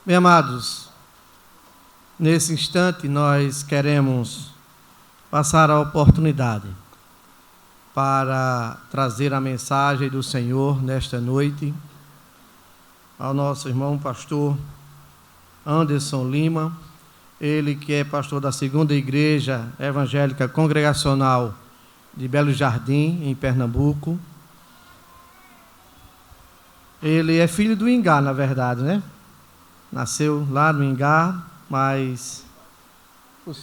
Meus amados, nesse instante nós queremos passar a oportunidade para trazer a mensagem do Senhor nesta noite ao nosso irmão pastor Anderson Lima, ele que é pastor da Segunda Igreja Evangélica Congregacional de Belo Jardim, em Pernambuco. Ele é filho do Ingá, na verdade, né? Nasceu lá no Ingá, mas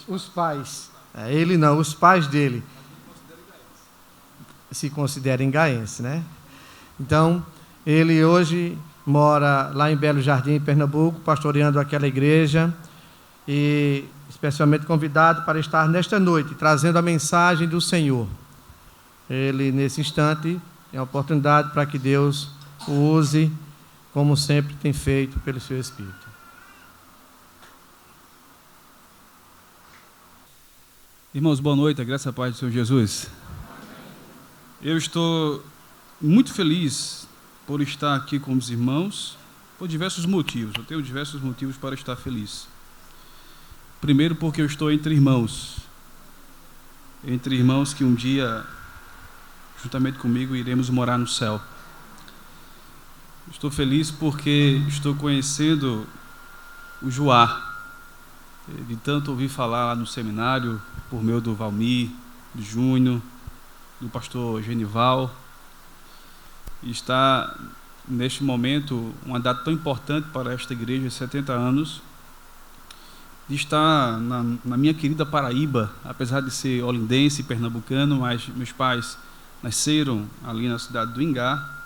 os pais, ele não, os pais dele se consideram ingaenses, né? Então, ele hoje mora lá em Belo Jardim, em Pernambuco, pastoreando aquela igreja e especialmente convidado para estar nesta noite, trazendo a mensagem do Senhor. Ele, nesse instante, tem a oportunidade para que Deus o use, como sempre tem feito pelo seu Espírito. Irmãos, boa noite, a graça e a paz do Senhor Jesus. Eu estou muito feliz por estar aqui com os irmãos, por diversos motivos. Eu tenho diversos motivos para estar feliz. Primeiro, porque eu estou entre irmãos que um dia, juntamente comigo, iremos morar no céu. Estou feliz porque estou conhecendo o Joá, de tanto ouvir falar lá no seminário, por meio do Valmir, do Júnior, do pastor Genival. E está, neste momento, uma data tão importante para esta igreja, 70 anos, de estar na minha querida Paraíba, apesar de ser olindense e pernambucano, mas meus pais nasceram ali na cidade do Ingá.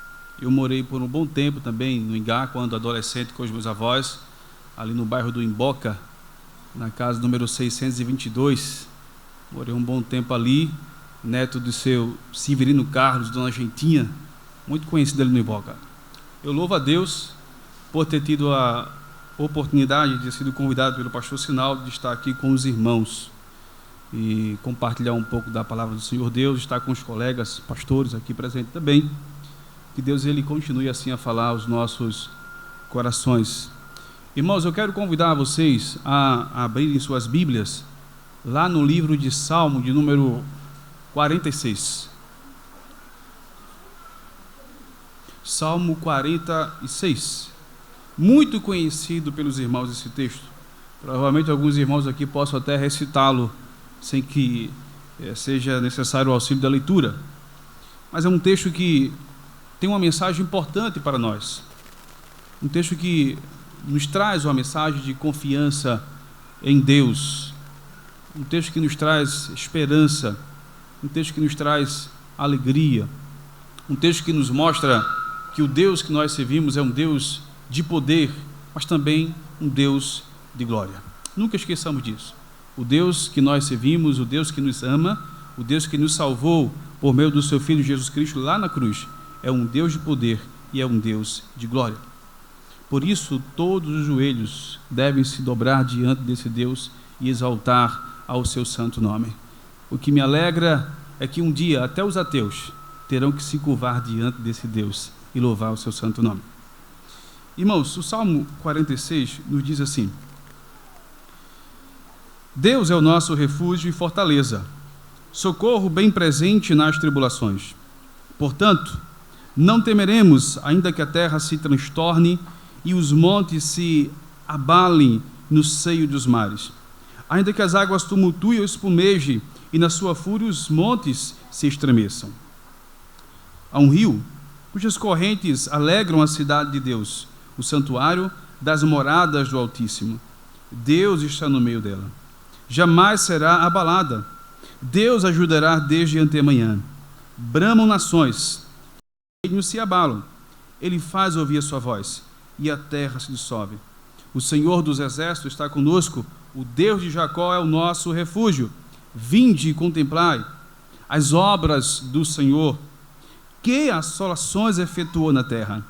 Eu morei por um bom tempo também no Ingá, quando adolescente, com os meus avós, ali no bairro do Imboca, na casa número 622. Morei um bom tempo ali, neto do seu Severino Carlos, dona Gentinha, muito conhecido ali no Imboca. Eu louvo a Deus por ter tido a oportunidade de ter sido convidado pelo pastor Sinaldo de estar aqui com os irmãos e compartilhar um pouco da palavra do Senhor Deus, estar com os colegas pastores aqui presentes também. Que Deus ele continue assim a falar aos nossos corações. Irmãos, eu quero convidar vocês a abrirem suas Bíblias lá no livro de Salmo, de número 46. Salmo 46. Muito conhecido pelos irmãos esse texto. Provavelmente alguns irmãos aqui possam até recitá-lo sem que seja necessário o auxílio da leitura. Mas é um texto que tem uma mensagem importante para nós. Um texto que nos traz uma mensagem de confiança em Deus. Um texto que nos traz esperança. Um texto que nos traz alegria. Um texto que nos mostra que o Deus que nós servimos é um Deus de poder, mas também um Deus de glória. Nunca esqueçamos disso. O Deus que nós servimos, o Deus que nos ama, o Deus que nos salvou por meio do seu Filho Jesus Cristo lá na cruz, é um Deus de poder e é um Deus de glória. Por isso, todos os joelhos devem se dobrar diante desse Deus e exaltar ao seu santo nome. O que me alegra é que um dia até os ateus terão que se curvar diante desse Deus e louvar o seu santo nome. Irmãos, o Salmo 46 nos diz assim: Deus é o nosso refúgio e fortaleza, socorro bem presente nas tribulações. Portanto, não temeremos, ainda que a terra se transtorne e os montes se abalem no seio dos mares. Ainda que as águas tumultuem ou espumejem e na sua fúria os montes se estremeçam. Há um rio cujas correntes alegram a cidade de Deus, o santuário das moradas do Altíssimo. Deus está no meio dela. Jamais será abalada. Deus ajudará desde antemanhã. Bramam nações, reinos se abalam. Ele faz ouvir a sua voz, e a terra se dissolve. O Senhor dos exércitos está conosco, o Deus de Jacó é o nosso refúgio. Vinde e contemplai as obras do Senhor, que assolações efetuou na terra.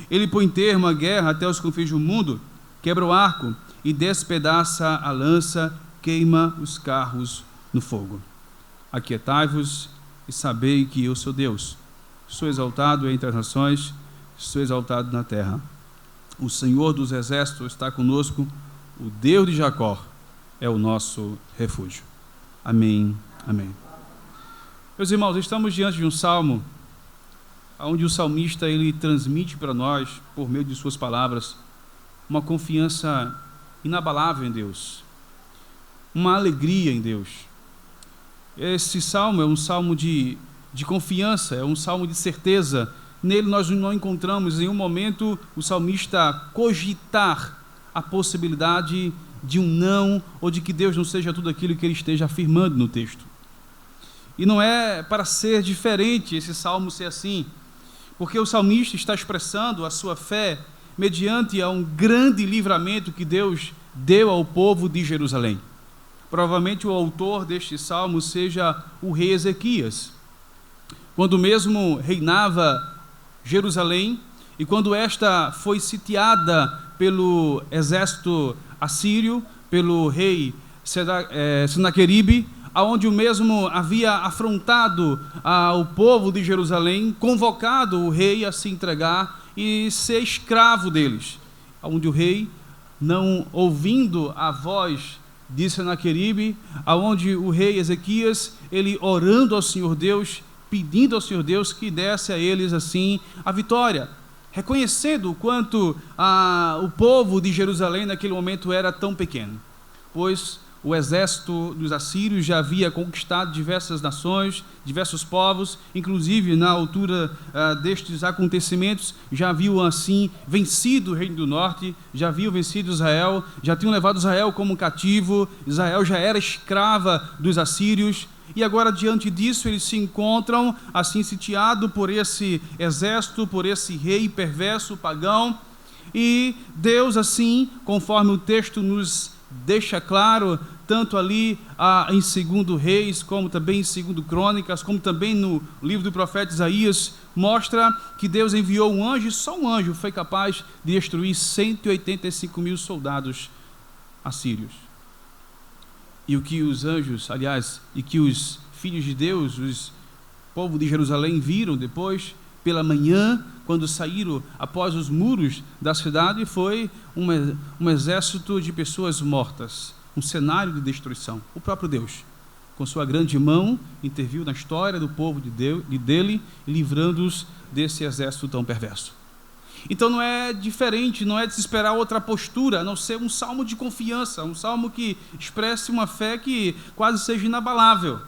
Ele põe termo à guerra até os confins do mundo, quebra o arco e despedaça a lança, queima os carros no fogo. Aquietai-vos e sabei que eu sou Deus. Sou exaltado entre as nações, sou exaltado na terra. O Senhor dos Exércitos está conosco, o Deus de Jacó é o nosso refúgio. Amém, amém. Meus irmãos, estamos diante de um salmo onde o salmista ele transmite para nós, por meio de suas palavras, uma confiança inabalável em Deus, uma alegria em Deus. Esse salmo é um salmo de confiança, é um salmo de certeza. Nele nós não encontramos em nenhum momento o salmista cogitar a possibilidade de um não, ou de que Deus não seja tudo aquilo que ele esteja afirmando no texto. E não é para ser diferente esse salmo ser assim, porque o salmista está expressando a sua fé mediante a um grande livramento que Deus deu ao povo de Jerusalém. Provavelmente o autor deste salmo seja o rei Ezequias, quando mesmo reinava Jerusalém, e quando esta foi sitiada pelo exército assírio, pelo rei Senaqueribe, aonde o mesmo havia afrontado o povo de Jerusalém, convocado o rei a se entregar e ser escravo deles, aonde o rei, não ouvindo a voz de Senaqueribe, aonde o rei Ezequias, ele orando ao Senhor Deus, pedindo ao Senhor Deus que desse a eles assim a vitória, reconhecendo o quanto o povo de Jerusalém naquele momento era tão pequeno, pois o exército dos assírios já havia conquistado diversas nações, diversos povos, inclusive na altura destes acontecimentos, já haviam assim vencido o reino do norte, já haviam vencido Israel, já tinham levado Israel como cativo, Israel já era escrava dos assírios, e agora diante disso eles se encontram assim sitiados por esse exército, por esse rei perverso, pagão, e Deus assim, conforme o texto nos deixa claro, tanto ali em 2 Reis, como também em 2 Crônicas, como também no livro do profeta Isaías, mostra que Deus enviou um anjo, e só um anjo foi capaz de destruir 185.000 soldados assírios. E o que os anjos, aliás, e que os filhos de Deus, os povo de Jerusalém viram depois, pela manhã, quando saíram após os muros da cidade, foi um exército de pessoas mortas, um cenário de destruição. O próprio Deus, com sua grande mão, interviu na história do povo dele, livrando-os desse exército tão perverso. Então não é diferente, não é de se esperar outra postura, a não ser um salmo de confiança, um salmo que expresse uma fé que quase seja inabalável.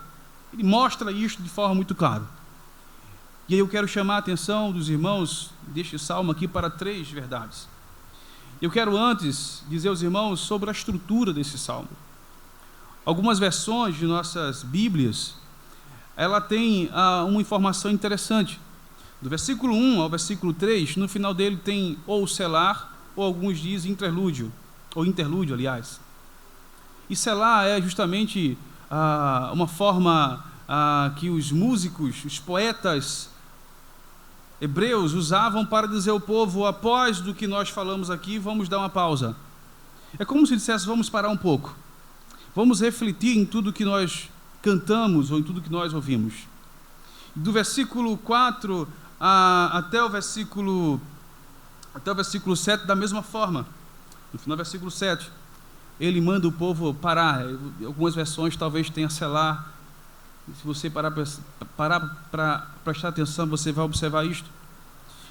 Ele mostra isso de forma muito clara. E aí eu quero chamar a atenção dos irmãos deste salmo aqui para 3 verdades. Eu quero antes dizer aos irmãos sobre a estrutura desse salmo. Algumas versões de nossas Bíblias, ela tem uma informação interessante. Do versículo 1 ao versículo 3, no final dele tem ou selar, ou alguns dizem interlúdio, ou interlúdio, aliás. E selar é justamente uma forma que os músicos, os poetas hebreus usavam para dizer ao povo: após do que nós falamos aqui, vamos dar uma pausa. É como se dissesse: vamos parar um pouco, vamos refletir em tudo que nós cantamos ou em tudo que nós ouvimos. Do versículo 4 até o versículo 7, da mesma forma. No final do versículo 7, ele manda o povo parar. Algumas versões talvez tenha selar. Se você parar para prestar atenção, você vai observar isto.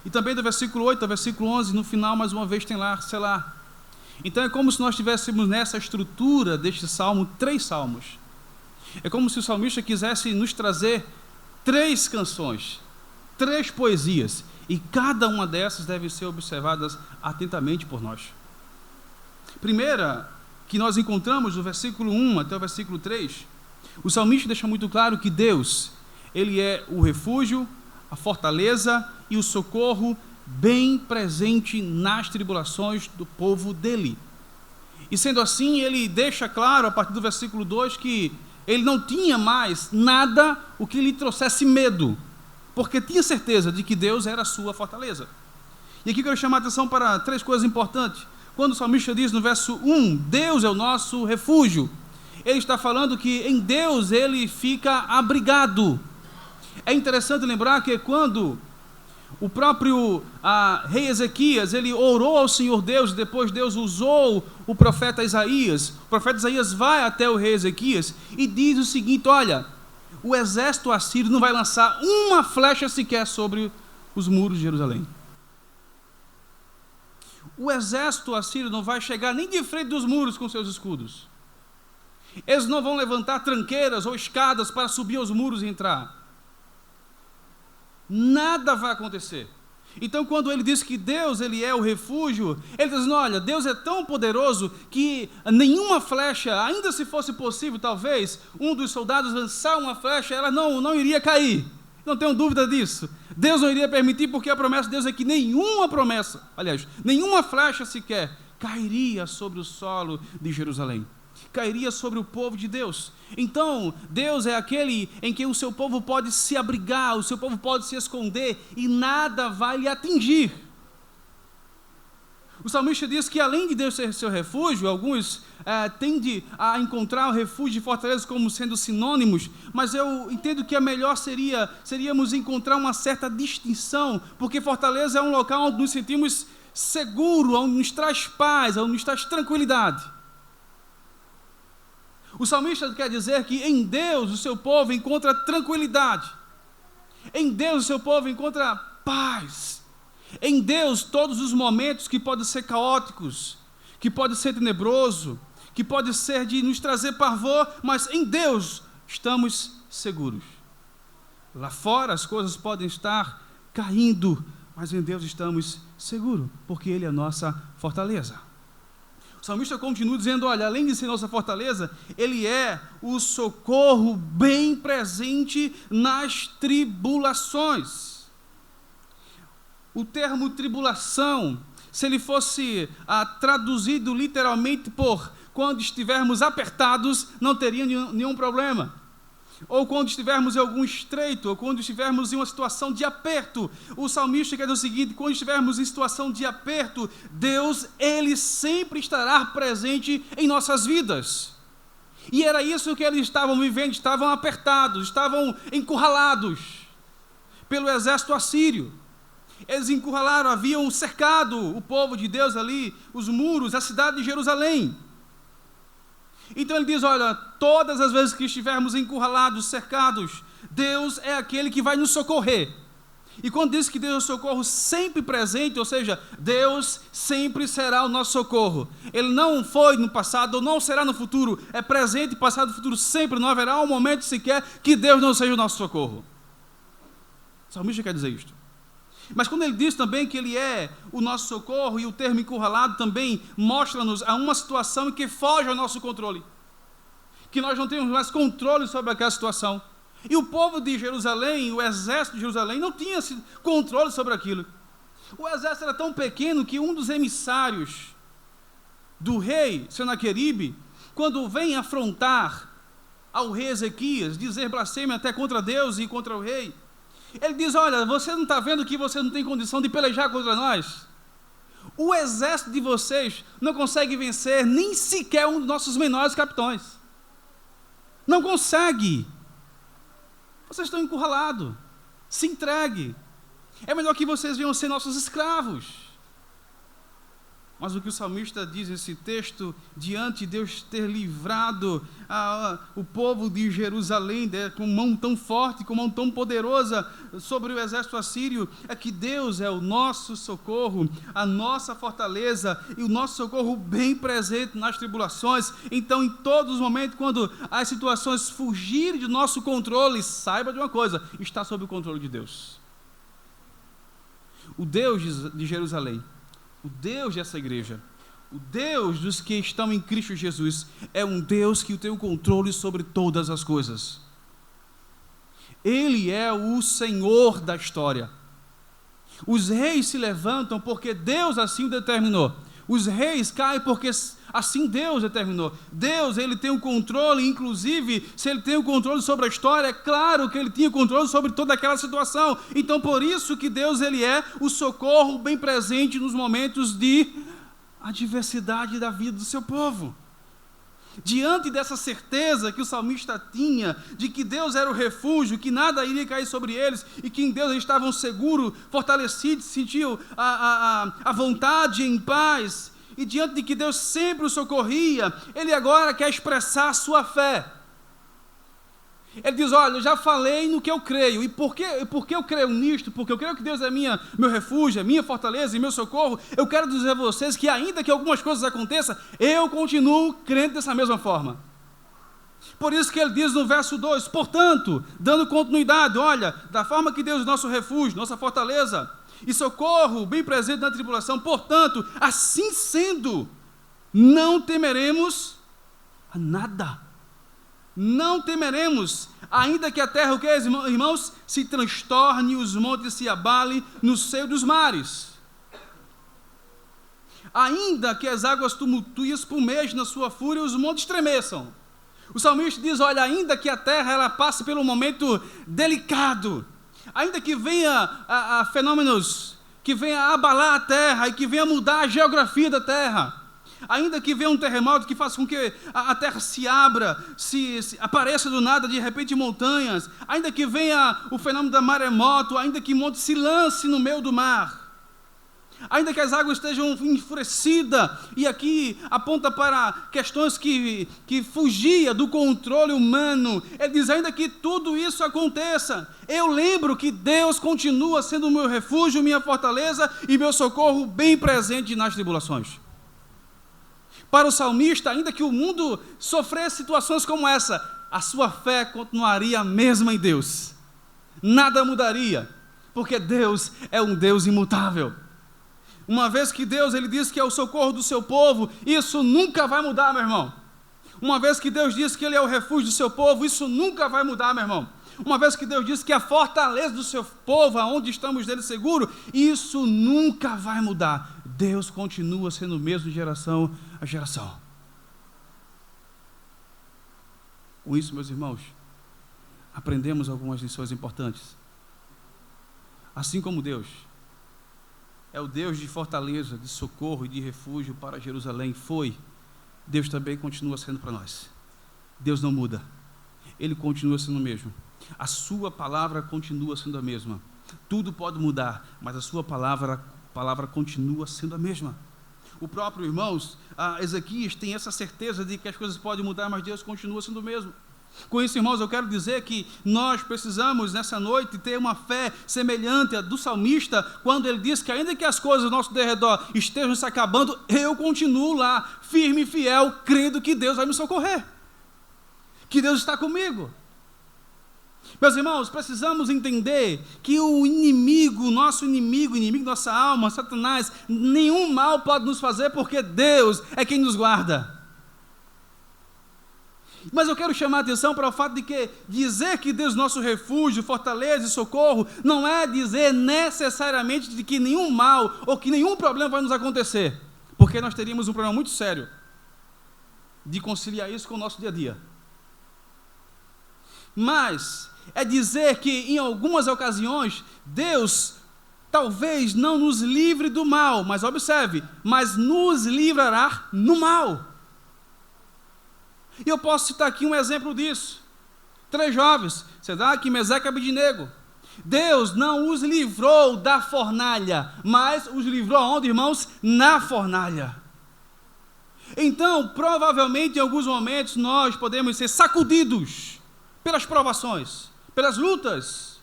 E também do versículo 8 ao versículo 11, no final, mais uma vez, tem lá selar. Então é como se nós tivéssemos nessa estrutura deste salmo 3 salmos. É como se o salmista quisesse nos trazer 3 canções, 3 poesias, e cada uma dessas deve ser observadas atentamente por nós. Primeira, que nós encontramos do versículo 1 até o versículo 3, o salmista deixa muito claro que Deus, ele é o refúgio, a fortaleza e o socorro bem presente nas tribulações do povo dele. E sendo assim, ele deixa claro a partir do versículo 2 que ele não tinha mais nada o que lhe trouxesse medo, porque tinha certeza de que Deus era a sua fortaleza. E aqui eu quero chamar a atenção para 3 coisas importantes. Quando o salmista diz no verso 1, Deus é o nosso refúgio, ele está falando que em Deus ele fica abrigado. É interessante lembrar que quando O próprio rei Ezequias, ele orou ao Senhor Deus, e depois Deus usou o profeta Isaías. O profeta Isaías vai até o rei Ezequias e diz o seguinte: olha, o exército assírio não vai lançar uma flecha sequer sobre os muros de Jerusalém. O exército assírio não vai chegar nem de frente dos muros com seus escudos. Eles não vão levantar tranqueiras ou escadas para subir aos muros e entrar. Nada vai acontecer. Então, quando ele diz que Deus, ele é o refúgio, ele diz: olha, Deus é tão poderoso que nenhuma flecha, ainda se fosse possível, talvez, um dos soldados lançar uma flecha, ela não iria cair. Não tenho dúvida disso. Deus não iria permitir, porque a promessa de Deus é que nenhuma flecha sequer cairia sobre o solo de Jerusalém. Cairia sobre o povo de Deus. Então, Deus é aquele em que o seu povo pode se abrigar, o seu povo pode se esconder e nada vai lhe atingir. O salmista diz que além de Deus ser seu refúgio, alguns tendem a encontrar o refúgio e fortaleza como sendo sinônimos, mas eu entendo que a melhor seríamos encontrar uma certa distinção, porque fortaleza é um local onde nos sentimos seguros, onde nos traz paz, onde nos traz tranquilidade. O salmista quer dizer que em Deus o seu povo encontra tranquilidade. Em Deus o seu povo encontra paz. Em Deus todos os momentos que podem ser caóticos, que pode ser tenebroso, que pode ser de nos trazer pavor, mas em Deus estamos seguros. Lá fora as coisas podem estar caindo, mas em Deus estamos seguros, porque Ele é a nossa fortaleza. O salmista continua dizendo: olha, além de ser nossa fortaleza, Ele é o socorro bem presente nas tribulações. O termo tribulação, se ele fosse traduzido literalmente por quando estivermos apertados, não teria nenhum problema. Ou quando estivermos em algum estreito, ou quando estivermos em uma situação de aperto. O salmista quer dizer o seguinte: quando estivermos em situação de aperto, Deus, Ele sempre estará presente em nossas vidas. E era isso que eles estavam vivendo, estavam apertados, estavam encurralados pelo exército assírio. Eles encurralaram, haviam cercado o povo de Deus ali, os muros, a cidade de Jerusalém. Então ele diz: olha, todas as vezes que estivermos encurralados, cercados, Deus é aquele que vai nos socorrer. E quando diz que Deus é o socorro sempre presente, ou seja, Deus sempre será o nosso socorro. Ele não foi no passado, ou não será no futuro, é presente, passado e futuro sempre. Não haverá um momento sequer que Deus não seja o nosso socorro. O salmista quer dizer isto. Mas quando ele diz também que Ele é o nosso socorro, e o termo encurralado também mostra-nos a uma situação em que foge ao nosso controle, que nós não temos mais controle sobre aquela situação. E o povo de Jerusalém, o exército de Jerusalém, não tinha controle sobre aquilo. O exército era tão pequeno que um dos emissários do rei Senaqueribe, quando vem afrontar ao rei Ezequias, dizer blasfêmia até contra Deus e contra o rei, ele diz: olha, você não está vendo que você não tem condição de pelejar contra nós? O exército de vocês não consegue vencer nem sequer um dos nossos menores capitães. Não consegue. Vocês estão encurralados. Se entregue. É melhor que vocês venham ser nossos escravos. Mas o que o salmista diz nesse texto, diante de Deus ter livrado o povo de Jerusalém com mão tão forte, com mão tão poderosa sobre o exército assírio, é que Deus é o nosso socorro, a nossa fortaleza e o nosso socorro bem presente nas tribulações. Então, em todos os momentos, quando as situações fugirem do nosso controle, saiba de uma coisa: está sob o controle de Deus. O Deus de Jerusalém, o Deus dessa igreja, o Deus dos que estão em Cristo Jesus, é um Deus que tem o controle sobre todas as coisas. Ele é o Senhor da história. Os reis se levantam porque Deus assim o determinou. Os reis caem porque assim Deus determinou. Deus, Ele tem o controle, inclusive, se Ele tem o controle sobre a história, é claro que Ele tinha o controle sobre toda aquela situação. Então, por isso que Deus, Ele é o socorro bem presente nos momentos de adversidade da vida do seu povo. Diante dessa certeza que o salmista tinha, de que Deus era o refúgio, que nada iria cair sobre eles, e que em Deus eles estavam seguros, fortalecidos, sentiam a vontade em paz, e diante de que Deus sempre o socorria, ele agora quer expressar a sua fé. Ele diz, olha, eu já falei no que eu creio, e por que eu creio nisto? Porque eu creio que Deus é meu refúgio, é minha fortaleza e meu socorro. Eu quero dizer a vocês que ainda que algumas coisas aconteçam, eu continuo crendo dessa mesma forma. Por isso que ele diz no verso 2, portanto, dando continuidade, olha, da forma que Deus é nosso refúgio, nossa fortaleza e socorro, bem presente na tribulação, portanto, assim sendo, não temeremos a nada. Não temeremos, ainda que a terra, o que, irmãos, se transtorne, os montes se abalem no seio dos mares. Ainda que as águas tumultuem e espumejem na sua fúria, os montes tremeçam. O salmista diz, olha, ainda que a terra ela passe pelo momento delicado, ainda que venha a fenômenos que venha abalar a terra e que venha mudar a geografia da terra, ainda que venha um terremoto que faça com que a terra se abra, se apareça do nada de repente montanhas, ainda que venha o fenômeno da maremoto, ainda que monte se lance no meio do mar, ainda que as águas estejam enfurecidas, e aqui aponta para questões que fugia do controle humano, ele diz, ainda que tudo isso aconteça, eu lembro que Deus continua sendo o meu refúgio, minha fortaleza e meu socorro bem presente nas tribulações. Para o salmista, ainda que o mundo sofresse situações como essa, a sua fé continuaria a mesma em Deus. Nada mudaria, porque Deus é um Deus imutável. Uma vez que Deus, ele diz que é o socorro do seu povo, isso nunca vai mudar, meu irmão. Uma vez que Deus diz que ele é o refúgio do seu povo, isso nunca vai mudar, meu irmão. Uma vez que Deus diz que é a fortaleza do seu povo, aonde estamos dele seguro, isso nunca vai mudar. Deus continua sendo o mesmo de geração a geração. Com isso, meus irmãos, aprendemos algumas lições importantes. Assim como Deus é o Deus de fortaleza, de socorro e de refúgio para Jerusalém foi, Deus também continua sendo para nós. Deus não muda, Ele continua sendo o mesmo. A sua palavra continua sendo a mesma. Tudo pode mudar, mas a sua palavra continua sendo a mesma. O próprio, irmãos, Ezequias tem essa certeza de que as coisas podem mudar, mas Deus continua sendo o mesmo. Com isso, irmãos, eu quero dizer que nós precisamos, nessa noite, ter uma fé semelhante à do salmista, quando ele diz que ainda que as coisas ao nosso redor estejam se acabando, eu continuo lá, firme e fiel, crendo que Deus vai me socorrer, que Deus está comigo. Meus irmãos, precisamos entender que o inimigo, nosso inimigo, inimigo da nossa alma, Satanás, nenhum mal pode nos fazer, porque Deus é quem nos guarda. Mas eu quero chamar a atenção para o fato de que dizer que Deus é nosso refúgio, fortaleza e socorro, não é dizer necessariamente de que nenhum mal ou que nenhum problema vai nos acontecer, porque nós teríamos um problema muito sério de conciliar isso com o nosso dia a dia. Mas é dizer que em algumas ocasiões Deus talvez não nos livre do mal, mas observe, mas nos livrará no mal. E eu posso citar aqui um exemplo disso. 3 jovens, Sadraque, Mesaque e Abednego. Deus não os livrou da fornalha, mas os livrou aonde, irmãos? Na fornalha. Então, provavelmente, em alguns momentos, nós podemos ser sacudidos pelas provações, pelas lutas.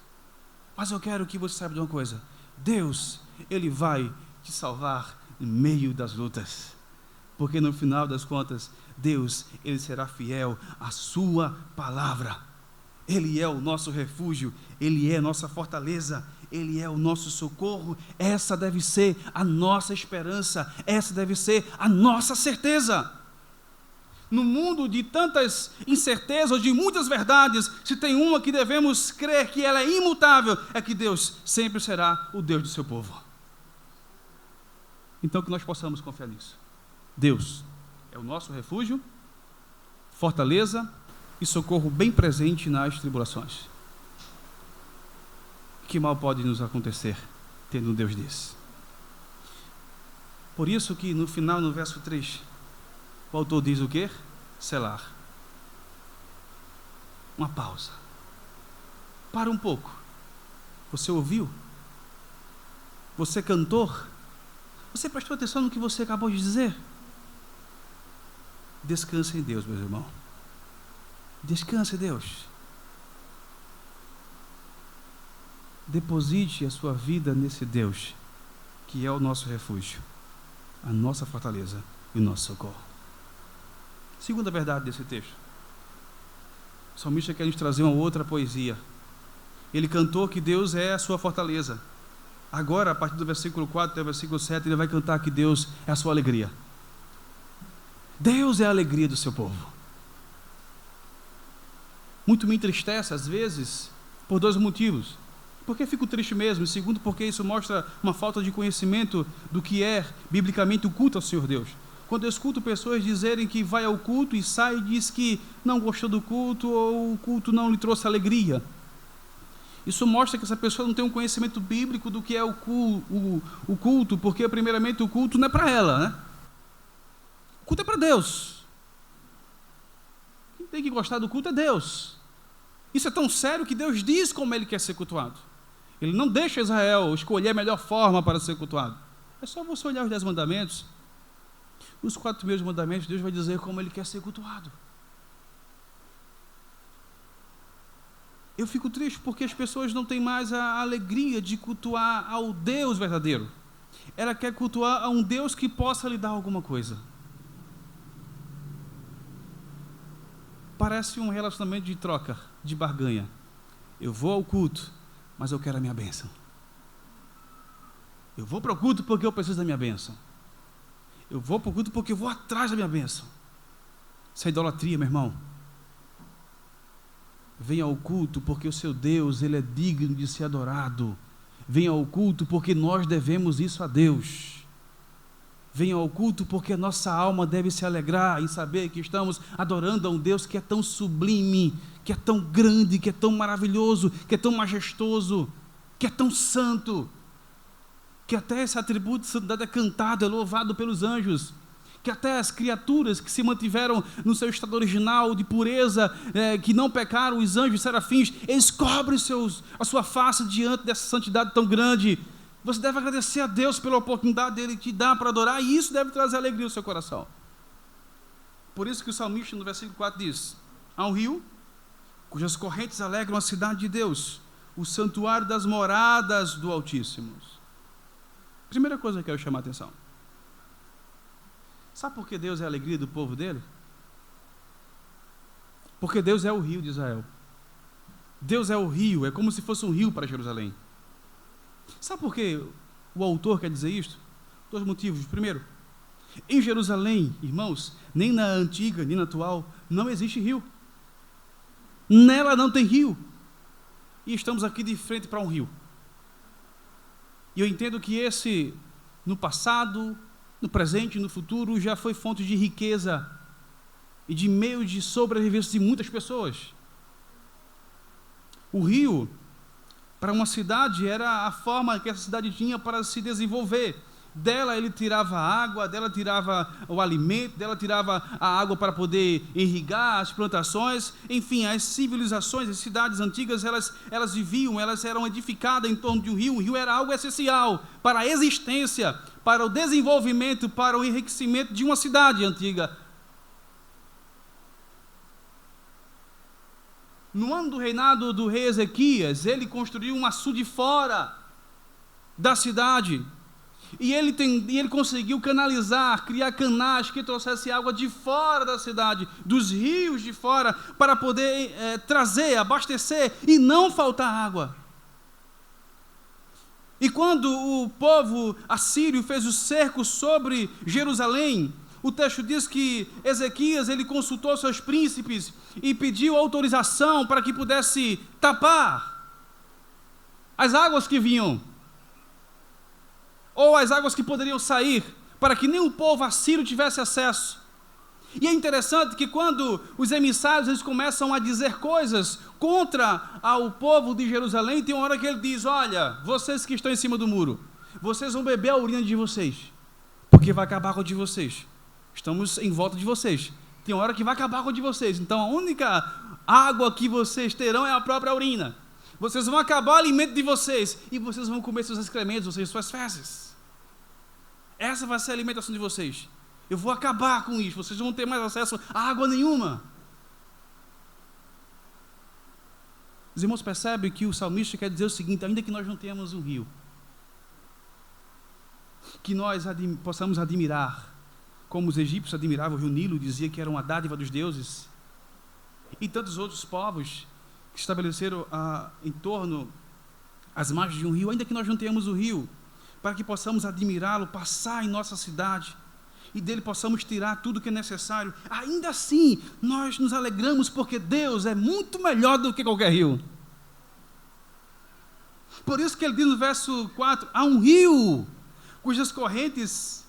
Mas eu quero que você saiba de uma coisa. Deus, Ele vai te salvar no meio das lutas. Porque no final das contas, Deus, Ele será fiel à sua palavra. Ele é o nosso refúgio, Ele é nossa fortaleza, Ele é o nosso socorro. Essa deve ser a nossa esperança, essa deve ser a nossa certeza. No mundo de tantas incertezas, de muitas verdades, se tem uma que devemos crer que ela é imutável, é que Deus sempre será o Deus do seu povo. Então que nós possamos confiar nisso. Deus é o nosso refúgio, fortaleza e socorro bem presente nas tribulações. Que mal pode nos acontecer tendo um Deus desse? Por isso que no final, no verso 3, o autor diz o quê? selar. Uma pausa. Para um pouco. Você ouviu? Você cantou? Você prestou atenção no que você acabou de dizer? Descanse em Deus, meu irmão. Descanse em Deus. Deposite a sua vida nesse Deus, que é o nosso refúgio, a nossa fortaleza e o nosso socorro. Segunda verdade desse texto. O salmista quer nos trazer uma outra poesia. Ele cantou que Deus é a sua fortaleza. Agora, a partir do versículo 4 até o versículo 7, ele vai cantar que Deus é a sua alegria. Deus é a alegria do seu povo. Muito me entristece, às vezes, por dois motivos. Porque fico triste mesmo. E segundo, porque isso mostra uma falta de conhecimento do que é, biblicamente, o culto ao Senhor Deus. Quando eu escuto pessoas dizerem que vai ao culto e sai e diz que não gostou do culto ou o culto não lhe trouxe alegria. Isso mostra que essa pessoa não tem um conhecimento bíblico do que é o culto, porque, primeiramente, o culto não é para ela, né? O culto é para Deus. Quem tem que gostar do culto é Deus. Isso é tão sério que Deus diz como Ele quer ser cultuado. Ele não deixa Israel escolher a melhor forma para ser cultuado. É só você olhar os 10 mandamentos. Os 4 primeiros mandamentos, Deus vai dizer como Ele quer ser cultuado. Eu fico triste porque as pessoas não têm mais a alegria de cultuar ao Deus verdadeiro. Ela quer cultuar a um Deus que possa lhe dar alguma coisa. Parece um relacionamento de troca, de barganha. Eu vou ao culto, mas eu quero a minha bênção. Eu vou para o culto porque eu preciso da minha bênção. Eu vou para o culto porque eu vou atrás da minha bênção. Isso é idolatria, meu irmão. Venha ao culto porque o seu Deus, Ele é digno de ser adorado. Venha ao culto porque nós devemos isso a Deus. Venha ao culto porque a nossa alma deve se alegrar em saber que estamos adorando a um Deus que é tão sublime, que é tão grande, que é tão maravilhoso, que é tão majestoso, que é tão santo, que até esse atributo de santidade é cantado, é louvado pelos anjos, que até as criaturas que se mantiveram no seu estado original de pureza, que não pecaram, os anjos, os serafins, eles cobrem a sua face diante dessa santidade tão grande. Você deve agradecer a Deus pela oportunidade dele te dar para adorar, e isso deve trazer alegria ao seu coração. Por isso que o salmista no versículo 4 diz: há um rio cujas correntes alegram a cidade de Deus, o santuário das moradas do Altíssimo. Primeira coisa que eu quero chamar a atenção. Sabe por que Deus é a alegria do povo dele? Porque Deus é o rio de Israel. Deus é o rio, é como se fosse um rio para Jerusalém. Sabe por que o autor quer dizer isto? 2 motivos. Primeiro, em Jerusalém, irmãos, nem na antiga, nem na atual, não existe rio. Nela não tem rio. E estamos aqui de frente para um rio. E eu entendo que esse, no passado, no presente e no futuro, já foi fonte de riqueza e de meio de sobrevivência de muitas pessoas. O rio, para uma cidade, era a forma que essa cidade tinha para se desenvolver. Dela ele tirava a água, dela tirava o alimento, dela tirava a água para poder irrigar as plantações. Enfim, as civilizações, as cidades antigas, elas viviam, elas eram edificadas em torno de um rio. O rio era algo essencial para a existência, para o desenvolvimento, para o enriquecimento de uma cidade antiga. No ano do reinado do rei Ezequias, ele construiu um açude fora da cidade. E ele conseguiu canalizar, criar canais que trouxessem água de fora da cidade, dos rios de fora, para poder trazer, abastecer e não faltar água. E quando o povo assírio fez o cerco sobre Jerusalém, o texto diz que Ezequias ele consultou seus príncipes e pediu autorização para que pudesse tapar as águas que vinham, ou as águas que poderiam sair, para que nem o povo assírio tivesse acesso. E é interessante que quando os emissários eles começam a dizer coisas contra o povo de Jerusalém, tem uma hora que ele diz: olha, vocês que estão em cima do muro, vocês vão beber a urina de vocês, porque vai acabar com a de vocês. Estamos em volta de vocês, tem hora que vai acabar com a de vocês. Então a única água que vocês terão é a própria urina. Vocês vão acabar o alimento de vocês e vocês vão comer seus excrementos, ou seja, suas fezes. Essa vai ser a alimentação de vocês. Eu vou acabar com isso, vocês não vão ter mais acesso a água nenhuma. Os irmãos percebem que o salmista quer dizer o seguinte: ainda que nós não tenhamos um rio, que nós possamos admirar, como os egípcios admiravam o rio Nilo, dizia que era uma dádiva dos deuses, e tantos outros povos que estabeleceram em torno as margens de um rio, ainda que nós não tenhamos o rio, para que possamos admirá-lo, passar em nossa cidade, e dele possamos tirar tudo que é necessário, ainda assim, nós nos alegramos, porque Deus é muito melhor do que qualquer rio. Por isso que ele diz no verso 4, há um rio, cujas correntes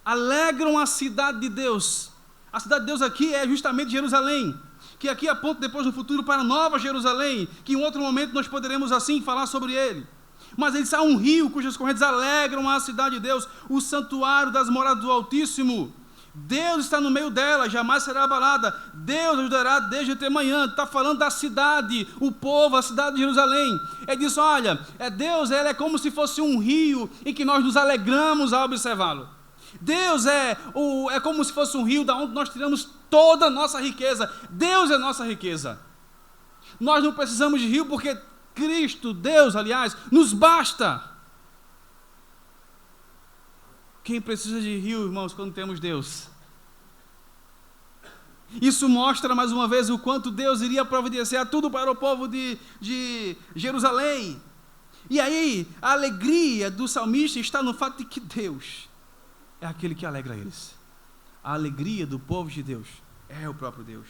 alegram a cidade de Deus. A cidade de Deus aqui é justamente Jerusalém, que aqui aponta depois no futuro para Nova Jerusalém, que em outro momento nós poderemos assim falar sobre ele. Mas ele diz, há um rio cujas correntes alegram a cidade de Deus, o santuário das moradas do Altíssimo. Deus está no meio dela, jamais será abalada. Deus ajudará desde até amanhã. Está falando da cidade, o povo, a cidade de Jerusalém. Ele diz, olha, Deus é como se fosse um rio em que nós nos alegramos ao observá-lo. Deus é como se fosse um rio da onde nós tiramos toda a nossa riqueza. Deus é a nossa riqueza. Nós não precisamos de rio porque Cristo, Deus, aliás, nos basta. Quem precisa de rio, irmãos, quando temos Deus? Isso mostra mais uma vez o quanto Deus iria providenciar tudo para o povo de Jerusalém. E aí, a alegria do salmista está no fato de que Deus é aquele que alegra eles. A alegria do povo de Deus é o próprio Deus.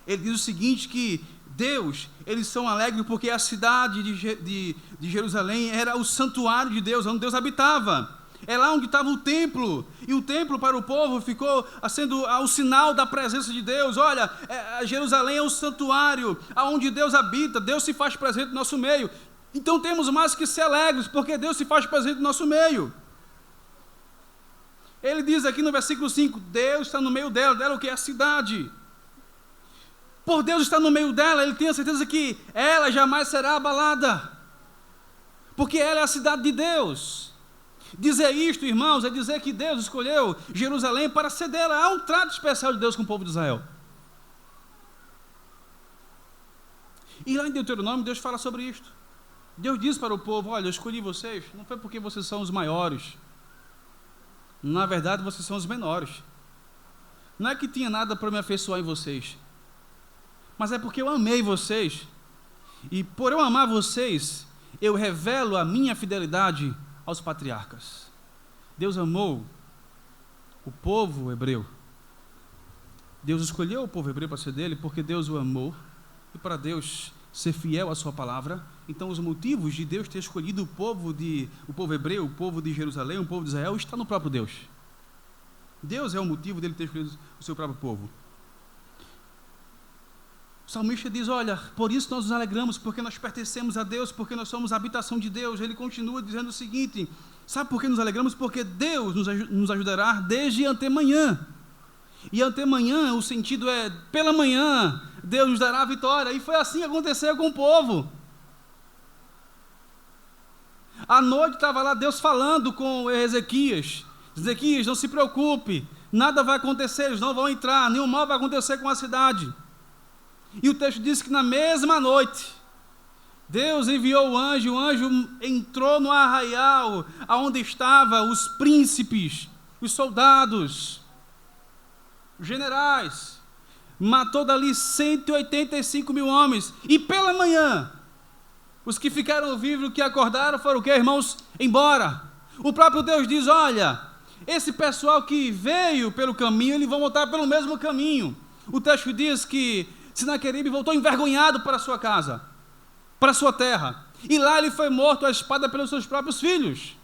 Ele diz o seguinte, que Deus, eles são alegres porque a cidade de Jerusalém era o santuário de Deus, onde Deus habitava. É lá onde estava o templo, e o templo para o povo ficou sendo o sinal da presença de Deus. Olha, Jerusalém é o santuário, onde Deus habita, Deus se faz presente no nosso meio. Então temos mais que ser alegres, porque Deus se faz presente no nosso meio. Ele diz aqui no versículo 5, Deus está no meio dela o que é a cidade. Por Deus estar no meio dela, ele tem a certeza que ela jamais será abalada, porque ela é a cidade de Deus. Dizer isto, irmãos, é dizer que Deus escolheu Jerusalém para ser dela. Há um trato especial de Deus com o povo de Israel. E lá em Deuteronômio, Deus fala sobre isto. Deus diz para o povo, olha, eu escolhi vocês, não foi porque vocês são os maiores. Na verdade, vocês são os menores. Não é que tinha nada para me afeiçoar em vocês, mas é porque eu amei vocês. E por eu amar vocês, eu revelo a minha fidelidade aos patriarcas. Deus amou o povo hebreu. Deus escolheu o povo hebreu para ser dele, porque Deus o amou, e para Deus ser fiel à sua palavra. Então os motivos de Deus ter escolhido o povo hebreu, o povo de Jerusalém, o povo de Israel, está no próprio Deus. Deus é o motivo dele ter escolhido o seu próprio povo. O salmista diz, olha, por isso nós nos alegramos, porque nós pertencemos a Deus, porque nós somos a habitação de Deus. Ele continua dizendo o seguinte, sabe por que nos alegramos? Porque Deus nos ajudará desde antemanhã. E antemanhã, o sentido é, pela manhã, Deus nos dará a vitória. E foi assim que aconteceu com o povo. À noite estava lá Deus falando com Ezequias. Ezequias, não se preocupe, nada vai acontecer, eles não vão entrar, nenhum mal vai acontecer com a cidade. E o texto diz que na mesma noite, Deus enviou o anjo entrou no arraial, onde estavam os príncipes, os soldados, os generais, matou dali 185 mil homens, e pela manhã, os que ficaram vivos, que acordaram, foram o que, irmãos? Embora. O próprio Deus diz, olha, esse pessoal que veio pelo caminho, eles vão voltar pelo mesmo caminho. O texto diz que Sinaqueribe voltou envergonhado para a sua casa, para a sua terra, e lá ele foi morto à espada pelos seus próprios filhos.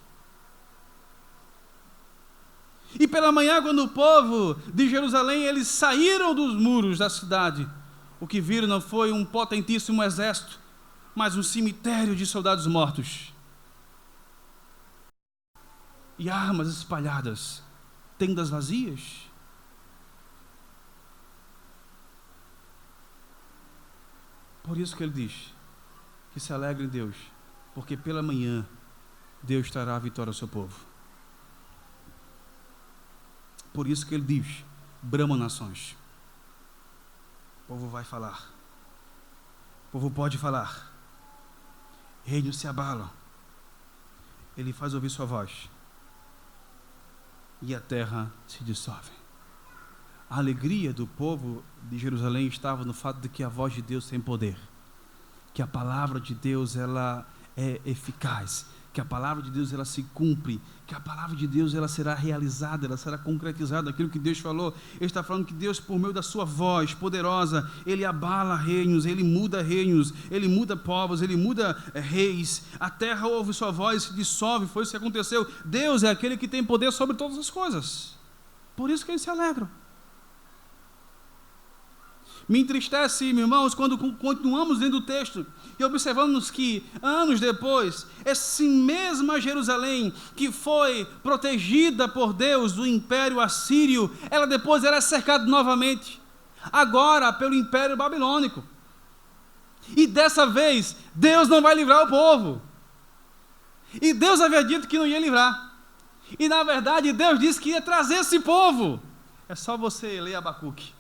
E pela manhã, quando o povo de Jerusalém, eles saíram dos muros da cidade, o que viram não foi um potentíssimo exército, mas um cemitério de soldados mortos e armas espalhadas, tendas vazias. Por isso que ele diz que se alegre em Deus, porque pela manhã Deus trará a vitória ao seu povo. Por isso que ele diz: brama nações. O povo vai falar, o povo pode falar, reinos se abalam, ele faz ouvir sua voz e a terra se dissolve. A alegria do povo de Jerusalém estava no fato de que a voz de Deus tem poder, que a palavra de Deus ela é eficaz, que a palavra de Deus ela se cumpre, que a palavra de Deus ela será realizada, ela será concretizada, aquilo que Deus falou. Ele está falando que Deus, por meio da sua voz poderosa, ele abala reinos, ele muda povos, ele muda reis, a terra ouve sua voz e se dissolve. Foi isso que aconteceu. Deus é aquele que tem poder sobre todas as coisas, por isso que eles se alegram. Me entristece, meus irmãos, quando continuamos lendo o texto e observamos que, anos depois, essa mesma Jerusalém, que foi protegida por Deus do Império Assírio, ela depois era cercada novamente, agora pelo Império Babilônico. E dessa vez, Deus não vai livrar o povo. E Deus havia dito que não ia livrar. E na verdade, Deus disse que ia trazer esse povo. É só você ler Abacuque.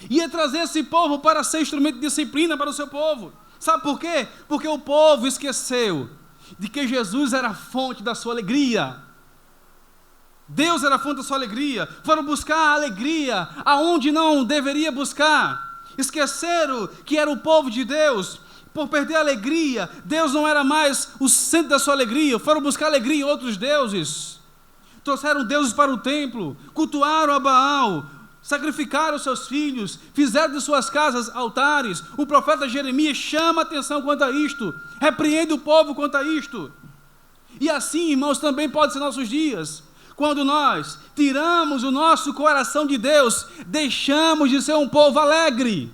Ia trazer esse povo para ser instrumento de disciplina para o seu povo. Sabe por quê? Porque o povo esqueceu de que Jesus era a fonte da sua alegria. Deus era a fonte da sua alegria. Foram buscar a alegria aonde não deveria buscar. Esqueceram que era o povo de Deus. Por perder a alegria, Deus não era mais o centro da sua alegria. Foram buscar alegria em outros deuses. Trouxeram deuses para o templo, cultuaram a Baal, sacrificaram seus filhos, fizeram de suas casas altares. O profeta Jeremias chama a atenção quanto a isto, repreende o povo quanto a isto. E assim, irmãos, também pode ser nossos dias. Quando nós tiramos o nosso coração de Deus, deixamos de ser um povo alegre.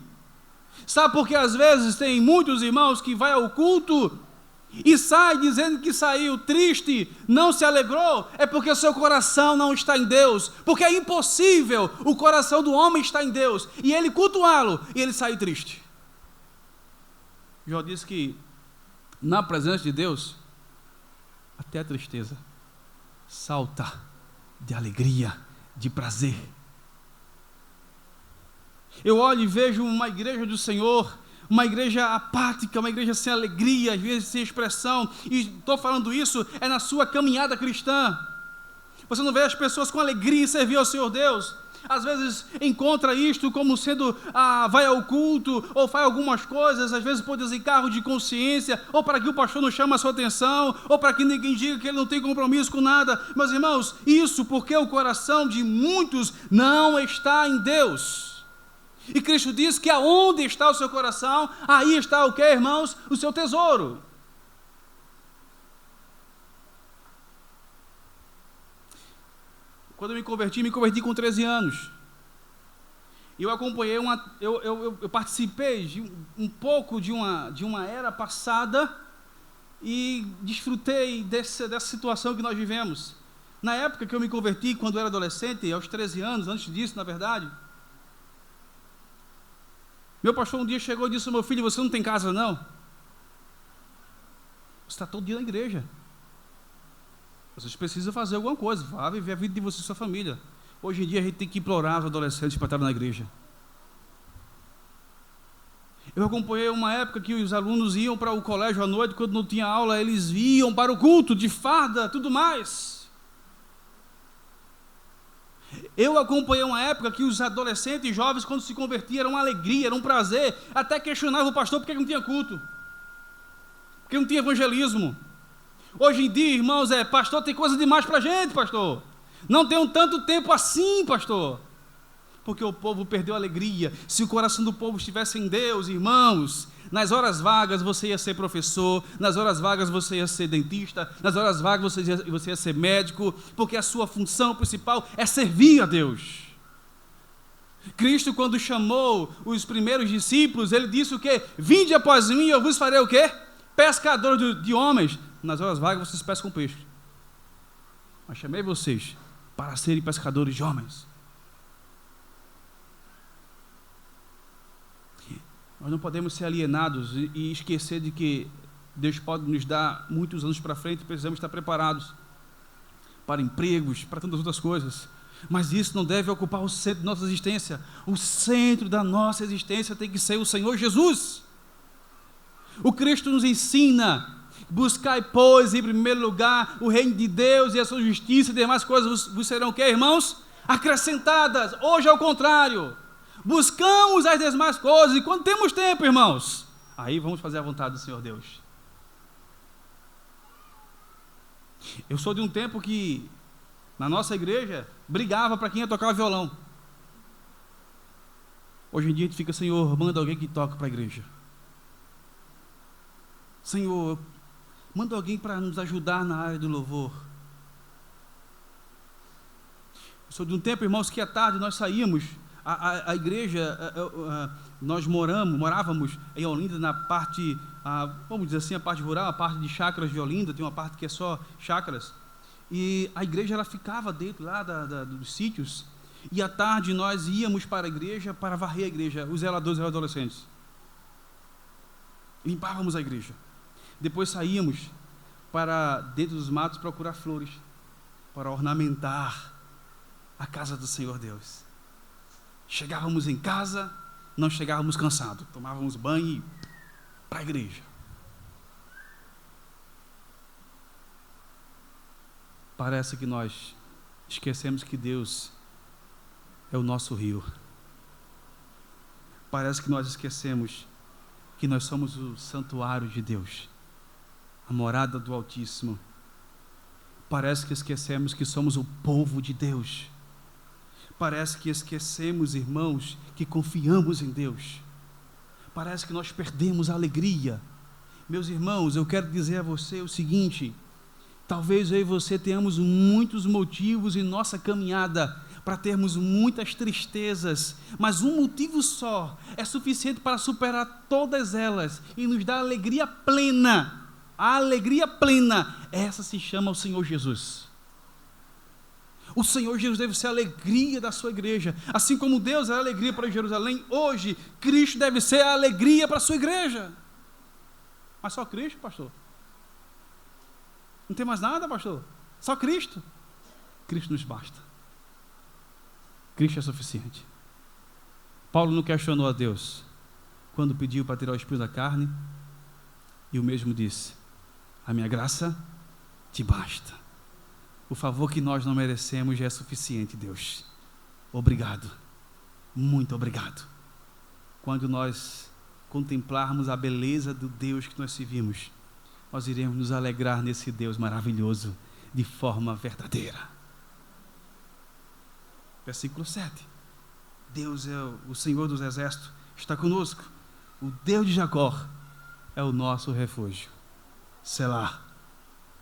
Sabe por que às vezes tem muitos irmãos que vai ao culto e sai dizendo que saiu triste, não se alegrou? É porque o seu coração não está em Deus, porque é impossível o coração do homem estar em Deus e ele cultuá-lo e ele sair triste. Jó disse que na presença de Deus até a tristeza salta de alegria, de prazer. Eu olho e vejo uma igreja do Senhor, uma igreja apática, uma igreja sem alegria, às vezes sem expressão, e estou falando isso é na sua caminhada cristã. Você não vê as pessoas com alegria em servir ao Senhor Deus. Às vezes encontra isto como sendo, vai ao culto, ou faz algumas coisas, às vezes por desencargo de consciência, ou para que o pastor não chame a sua atenção, ou para que ninguém diga que ele não tem compromisso com nada. Meus irmãos, isso porque o coração de muitos não está em Deus. E Cristo diz que aonde está o seu coração, aí está o que, irmãos? O seu tesouro. Quando eu me converti com 13 anos. E eu acompanhei eu participei de um pouco de uma era passada e desfrutei dessa situação que nós vivemos. Na época que eu me converti, quando eu era adolescente, aos 13 anos, antes disso, na verdade, meu pastor um dia chegou e disse: meu filho, você não tem casa não? Você está todo dia na igreja. Vocês precisam fazer alguma coisa, vá viver a vida de você e sua família. Hoje em dia a gente tem que implorar os adolescentes para estar na igreja. Eu acompanhei uma época que os alunos iam para o colégio à noite, quando não tinha aula, eles iam para o culto, de farda, tudo mais. Eu acompanhei uma época que os adolescentes e jovens, quando se convertiam, era uma alegria, era um prazer, até questionava o pastor porque não tinha culto, porque não tinha evangelismo. Hoje em dia, irmãos, pastor, tem coisa demais para a gente, pastor. Não tem tanto tempo assim, pastor. Porque o povo perdeu a alegria. Se o coração do povo estivesse em Deus, irmãos, nas horas vagas você ia ser professor, nas horas vagas você ia ser dentista, nas horas vagas você ia ser médico, porque a sua função principal é servir a Deus. Cristo, quando chamou os primeiros discípulos, ele disse o quê? Vinde após mim e eu vos farei o quê? Pescadores de homens. Nas horas vagas vocês pescam peixe. Mas chamei vocês para serem pescadores de homens. Nós não podemos ser alienados e esquecer de que Deus pode nos dar muitos anos para frente, precisamos estar preparados para empregos, para tantas outras coisas. Mas isso não deve ocupar o centro da nossa existência. O centro da nossa existência tem que ser o Senhor Jesus. O Cristo nos ensina: buscai, pois, em primeiro lugar o reino de Deus e a sua justiça, e demais coisas vos serão o quê, irmãos? Acrescentadas. Hoje é o contrário. Buscamos as demais coisas, e quando temos tempo, irmãos, aí vamos fazer a vontade do Senhor Deus. Eu sou de um tempo que, na nossa igreja, brigava para quem ia tocar o violão. Hoje em dia a gente fica: Senhor, manda alguém que toque para a igreja. Senhor, manda alguém para nos ajudar na área do louvor. Eu sou de um tempo, irmãos, que à tarde nós saímos, a igreja, nós morávamos em Olinda, na parte, vamos dizer assim, a parte rural, a parte de chácaras de Olinda, tem uma parte que é só chácaras, e a igreja ela ficava dentro lá dos sítios, e à tarde nós íamos para a igreja para varrer a igreja, os zeladores eram adolescentes, limpávamos a igreja, depois saíamos para dentro dos matos procurar flores, para ornamentar a casa do Senhor Deus. Chegávamos em casa, não chegávamos cansados, tomávamos banho e para a igreja. Parece que nós esquecemos que Deus é o nosso rio. Parece que nós esquecemos que nós somos o santuário de Deus, a morada do Altíssimo. Parece que esquecemos que somos o povo de Deus. Parece que esquecemos, irmãos, que confiamos em Deus. Parece que nós perdemos a alegria. Meus irmãos, eu quero dizer a você o seguinte: talvez eu e você tenhamos muitos motivos em nossa caminhada para termos muitas tristezas, mas um motivo só é suficiente para superar todas elas e nos dar alegria plena. A alegria plena, essa se chama o Senhor Jesus. O Senhor Jesus deve ser a alegria da sua igreja. Assim como Deus é a alegria para Jerusalém, hoje, Cristo deve ser a alegria para a sua igreja. Mas só Cristo, pastor? Não tem mais nada, pastor? Só Cristo? Cristo nos basta. Cristo é suficiente. Paulo não questionou a Deus quando pediu para tirar o espinho da carne, e o mesmo disse: a minha graça te basta. O favor que nós não merecemos já é suficiente, Deus. Obrigado, muito obrigado. Quando nós contemplarmos a beleza do Deus que nós servimos, nós iremos nos alegrar nesse Deus maravilhoso, de forma verdadeira. Versículo 7. Deus é o Senhor dos exércitos, está conosco. O Deus de Jacó é o nosso refúgio. Selá,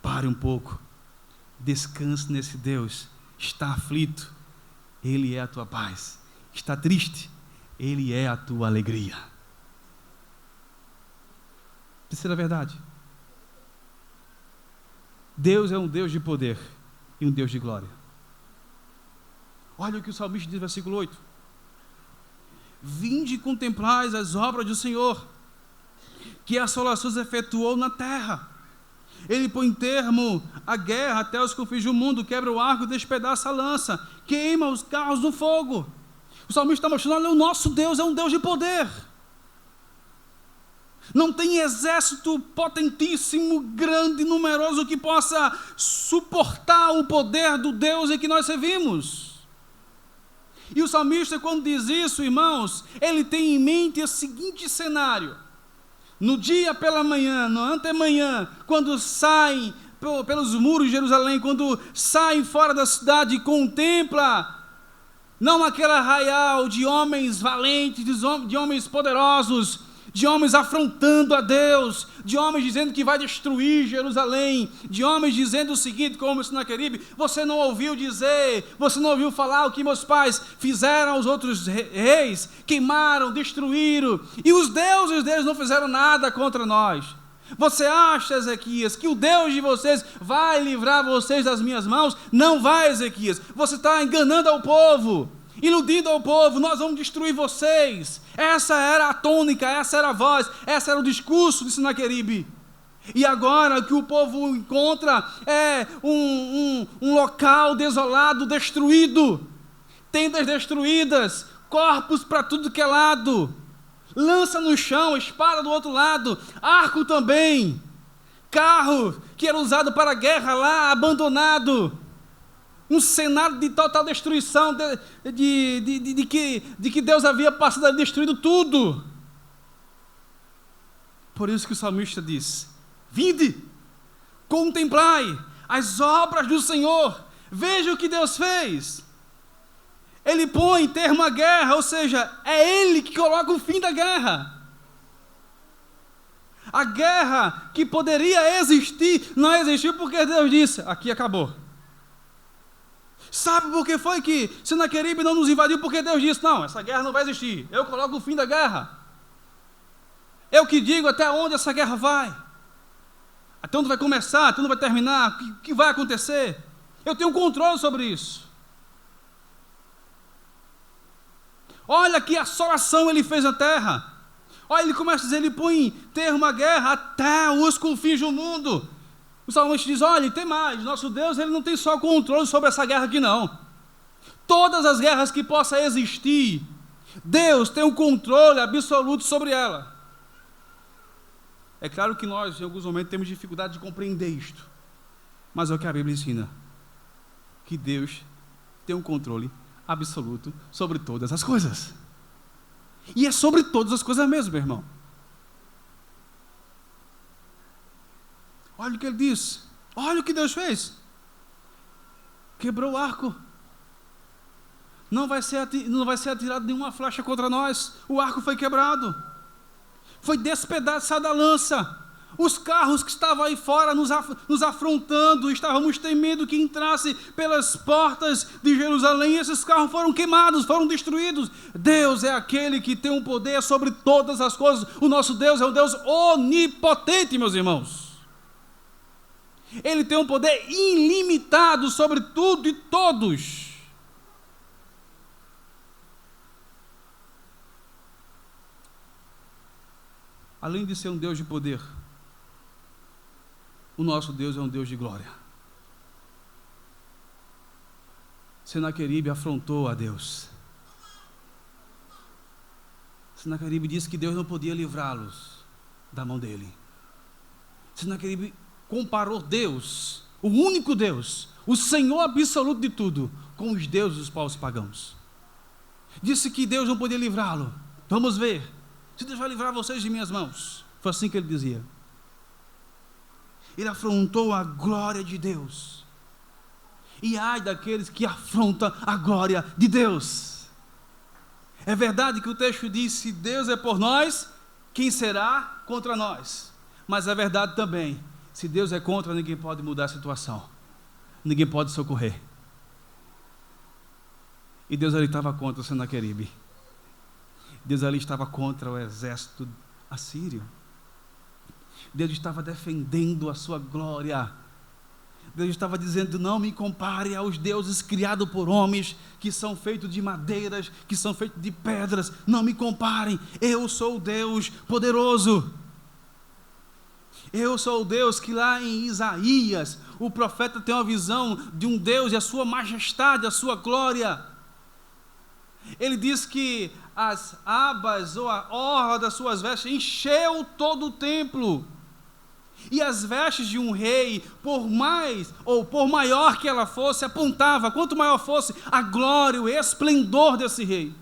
pare um pouco. Descanse nesse Deus. Está aflito, Ele é a tua paz. Está triste, Ele é a tua alegria. Terceira verdade: Deus é um Deus de poder e um Deus de glória. Olha o que o salmista diz no versículo 8: vinde e contemplais as obras do Senhor, que assolações efetuou na terra. Ele põe termo à guerra até os confins do mundo, quebra o arco, despedaça a lança, queima os carros no fogo. O salmista está mostrando: olha, o nosso Deus é um Deus de poder. Não tem exército potentíssimo, grande, numeroso, que possa suportar o poder do Deus em que nós servimos. E o salmista, quando diz isso, irmãos, ele tem em mente o seguinte cenário: no dia pela manhã, no antemanhã, quando saem pelos muros de Jerusalém, quando saem fora da cidade, contempla não aquele arraial de homens valentes, de homens poderosos, de homens afrontando a Deus, de homens dizendo que vai destruir Jerusalém, de homens dizendo o seguinte, como o Senaqueribe: você não ouviu dizer, você não ouviu falar o que meus pais fizeram aos outros reis, queimaram, destruíram, e os deuses deles não fizeram nada contra nós. Você acha, Ezequias, que o Deus de vocês vai livrar vocês das minhas mãos? Não vai, Ezequias. Você está enganando ao povo. iludindo ao povo: nós vamos destruir vocês. Essa era a tônica, essa era a voz, esse era o discurso de Senaqueribe. E agora o que o povo encontra é um local desolado, destruído, tendas destruídas, corpos para tudo que é lado, lança no chão, espada do outro lado, arco também, carro que era usado para a guerra lá, abandonado. Um cenário de total destruição, de que Deus havia passado a destruído tudo. Por isso que o salmista diz: vinde, contemplai as obras do Senhor, veja o que Deus fez. Ele põe termo à guerra, ou seja, é Ele que coloca o fim da guerra. A guerra que poderia existir, não existiu porque Deus disse: aqui acabou. Sabe por que foi que Senaqueribe não nos invadiu? Porque Deus disse: não, essa guerra não vai existir, eu coloco o fim da guerra. Eu que digo até onde essa guerra vai, até onde vai começar, até onde vai terminar, o que vai acontecer. Eu tenho controle sobre isso. Olha que assolação ele fez na terra. Olha, ele começa a dizer, ele põe termo à guerra até os confins do mundo. O salmista diz: olha, tem mais, nosso Deus, ele não tem só controle sobre essa guerra aqui não. Todas as guerras que possam existir, Deus tem um controle absoluto sobre ela. É claro que nós, em alguns momentos, temos dificuldade de compreender isto, mas é o que a Bíblia ensina, que Deus tem um controle absoluto sobre todas as coisas. E é sobre todas as coisas mesmo, meu irmão. Olha o que ele diz, olha o que Deus fez. Quebrou o arco. Não vai ser atirado nenhuma flecha contra nós. O arco foi quebrado. Foi despedaçada a lança. Os carros que estavam aí fora nos afrontando, estávamos temendo que entrasse pelas portas de Jerusalém. Esses carros foram queimados, foram destruídos. Deus é aquele que tem um poder sobre todas as coisas. O nosso Deus é um Deus onipotente, meus irmãos. Ele tem um poder ilimitado sobre tudo e todos. Além de ser um Deus de poder, o nosso Deus é um Deus de glória. Senaqueribe afrontou a Deus. Senaqueribe disse que Deus não podia livrá-los da mão dele. Senaqueribe comparou Deus, o único Deus, o Senhor absoluto de tudo, com os deuses dos povos pagãos. Disse que Deus não podia livrá-lo. Vamos ver se Deus vai livrar vocês de minhas mãos. Foi assim que ele dizia. Ele afrontou a glória de Deus. E ai daqueles que afrontam a glória de Deus. É verdade que o texto diz: se Deus é por nós, quem será contra nós? Mas é verdade também, se Deus é contra, ninguém pode mudar a situação. Ninguém pode socorrer. E Deus ali estava contra o Senaqueribe. Deus ali estava contra o exército assírio. Deus estava defendendo a sua glória. Deus estava dizendo: não me compare aos deuses criados por homens, que são feitos de madeiras, que são feitos de pedras. Não me comparem, eu sou o Deus poderoso. Eu sou o Deus que lá em Isaías, o profeta tem uma visão de um Deus e a sua majestade, a sua glória. Ele diz que as abas ou a orla das suas vestes encheu todo o templo. E as vestes de um rei, por mais ou por maior que ela fosse, apontava, quanto maior fosse a glória, o esplendor desse rei.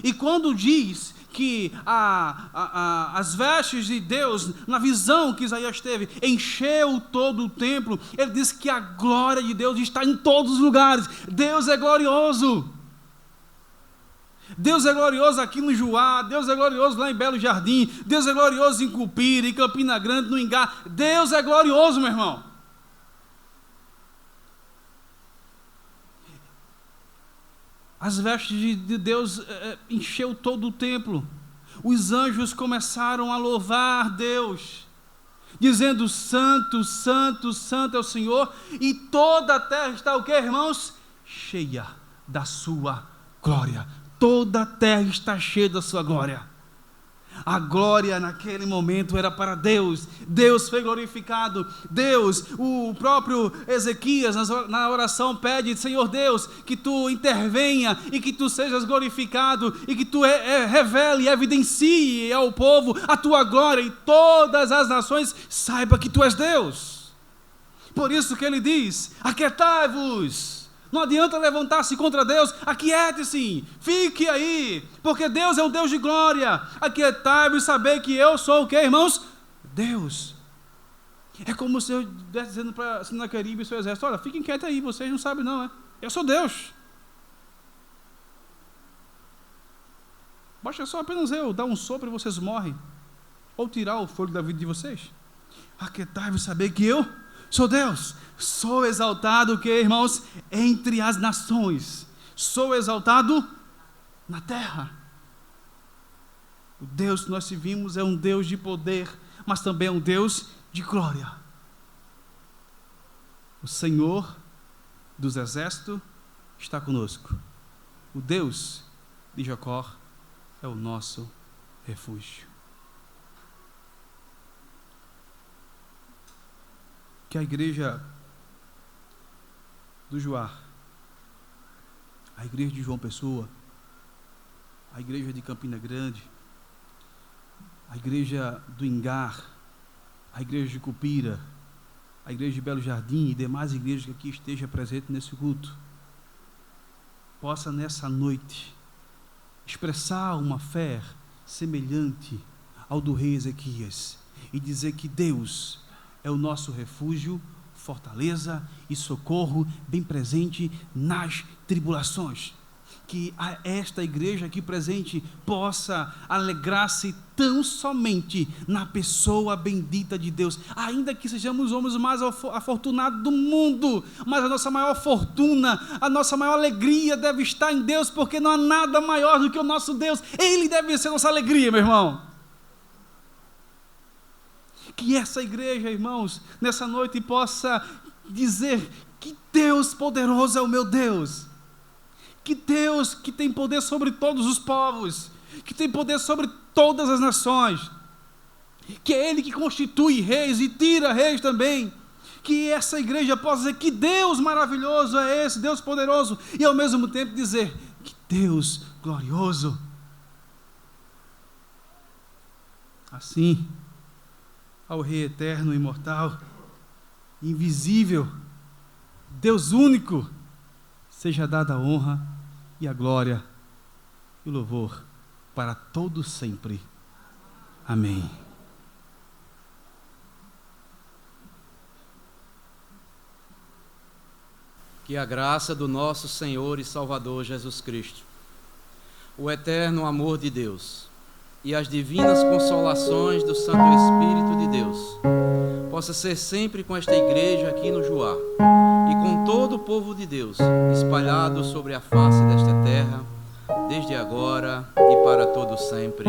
E quando diz que as vestes de Deus, na visão que Isaías teve, encheu todo o templo, ele diz que a glória de Deus está em todos os lugares. Deus é glorioso. Deus é glorioso aqui no Juá, Deus é glorioso lá em Belo Jardim, Deus é glorioso em Cupira, em Campina Grande, no Ingá. Deus é glorioso, meu irmão. As vestes de Deus encheu todo o templo. Os anjos começaram a louvar Deus, dizendo: santo, santo, santo é o Senhor. E toda a terra está o que, irmãos? Cheia da sua glória. Toda a terra está cheia da sua glória. A glória naquele momento era para Deus. Deus foi glorificado. Deus, o próprio Ezequias na oração pede: Senhor Deus, que tu intervenha e que tu sejas glorificado e que tu revele e evidencie ao povo a tua glória e todas as nações saibam que tu és Deus. Por isso que ele diz: aquietai-vos. Não adianta levantar-se contra Deus, aquiete-se, fique aí, porque Deus é um Deus de glória. Aquietai-vos e saber que eu sou o que, irmãos? Deus. É como se eu estivesse dizendo para Senaqueribe e seu exército: olha, fiquem quietos aí, vocês não sabem não, né? Eu sou Deus. Basta só apenas eu dar um sopro e vocês morrem, ou tirar o fôlego da vida de vocês. Aquietai-vos e saber que eu sou Deus. Sou exaltado, que, irmãos? Entre as nações. Sou exaltado na terra. O Deus que nós servimos é um Deus de poder, mas também é um Deus de glória. O Senhor dos exércitos está conosco. O Deus de Jacó é o nosso refúgio. Que a igreja do Juar, a igreja de João Pessoa, a igreja de Campina Grande, a igreja do Ingar, a igreja de Cupira, a igreja de Belo Jardim e demais igrejas que aqui estejam presentes nesse culto, possa nessa noite expressar uma fé semelhante ao do rei Ezequias e dizer que Deus é o nosso refúgio, fortaleza e socorro bem presente nas tribulações. Que esta igreja aqui presente possa alegrar-se tão somente na pessoa bendita de Deus, ainda que sejamos os homens mais afortunados do mundo, mas a nossa maior fortuna, a nossa maior alegria deve estar em Deus, porque não há nada maior do que o nosso Deus. Ele deve ser nossa alegria, meu irmão. Que essa igreja, irmãos, nessa noite possa dizer que Deus poderoso é o meu Deus, que Deus que tem poder sobre todos os povos, que tem poder sobre todas as nações, que é Ele que constitui reis e tira reis também. Que essa igreja possa dizer que Deus maravilhoso é esse, Deus poderoso, e ao mesmo tempo dizer que Deus glorioso. Assim, ao Rei eterno, imortal, invisível, Deus único, seja dada a honra e a glória e o louvor para todos sempre. Amém. Que a graça do nosso Senhor e Salvador Jesus Cristo, o eterno amor de Deus e as divinas consolações do Santo Espírito de Deus possa ser sempre com esta igreja aqui no Juar e com todo o povo de Deus espalhado sobre a face desta terra, desde agora e para todo sempre.